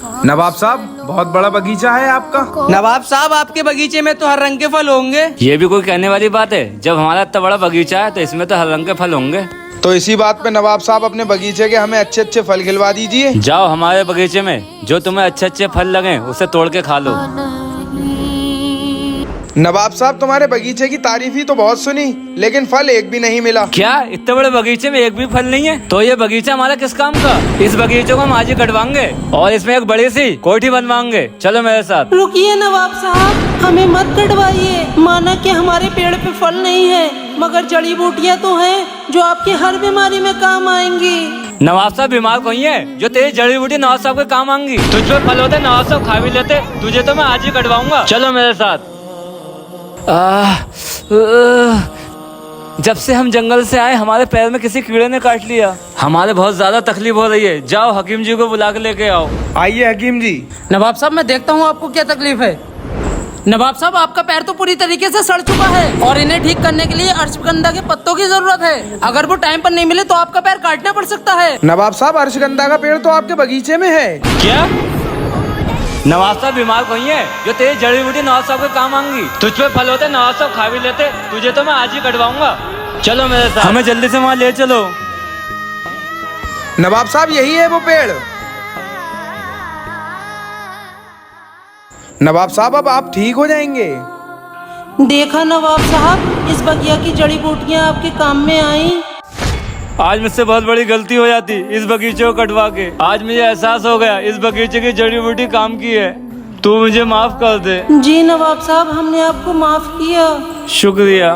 नवाब साहब, बहुत बड़ा बगीचा है आपका। नवाब साहब, आपके बगीचे में तो हर रंग के फल होंगे। ये भी कोई कहने वाली बात है? जब हमारा इतना बड़ा बगीचा है तो इसमें तो हर रंग के फल होंगे। तो इसी बात पे नवाब साहब अपने बगीचे के हमें अच्छे अच्छे फल खिलवा दीजिए। जाओ हमारे बगीचे में जो तुम्हें अच्छे अच्छे फल लगे उसे तोड़ के खा लो। नवाब साहब, तुम्हारे बगीचे की तारीफ ही तो बहुत सुनी, लेकिन फल एक भी नहीं मिला। क्या इतने बड़े बगीचे में एक भी फल नहीं है? तो ये बगीचा हमारा किस काम का? इस बगीचे को हम आज ही कटवाएंगे और इसमें एक बड़ी सी कोठी बनवाएंगे। चलो मेरे साथ। रुकिए नवाब साहब, हमें मत कटवाइए। माना कि हमारे पेड़ पे फल नहीं है, मगर जड़ी बूटियाँ तो हैं जो आपकी हर बीमारी में काम आएंगी। नवाब साहब बीमार कोई है जो तेरी जड़ी बूटी नवाब साहब के काम आएंगी? तुझ पे फल होते नवाब साहब खा भी लेते। तुझे तो मैं आज ही कटवाऊंगा। चलो मेरे साथ। जब से हम जंगल से आए हमारे पैर में किसी कीड़े ने काट लिया। हमारे बहुत ज्यादा तकलीफ हो रही है। जाओ हकीम जी को बुला के लेके आओ। आइए हकीम जी। नवाब साहब, मैं देखता हूँ आपको क्या तकलीफ है। नवाब साहब, आपका पैर तो पूरी तरीके से सड़ चुका है और इन्हें ठीक करने के लिए अश्वगंधा के पत्तों की जरूरत है। अगर वो टाइम पर नहीं मिले तो आपका पैर काटना पड़ सकता है। नवाब साहब, अश्वगंधा का पेड़ तो आपके बगीचे में है। क्या? नवाब साहब बीमार कोई है जो तेरी जड़ी बूटी नवाब साहब के काम आएंगी? तुझ पे फल होते नवाब साहब खा भी लेते। तुझे तो मैं आज ही कटवाऊंगा। चलो मेरे साथ। हमें जल्दी से वहाँ ले चलो। नवाब साहब, यही है वो पेड़। नवाब साहब, अब आप ठीक हो जाएंगे। देखा नवाब साहब, इस बगिया की जड़ी बूटियाँ आपके काम में आई। आज मुझसे बहुत बड़ी गलती हो जाती इस बगीचे को कटवा के। आज मुझे एहसास हो गया इस बगीचे की जड़ी बूटी काम की है। तू मुझे माफ कर दे। जी नवाब साहब, हमने आपको माफ किया। शुक्रिया।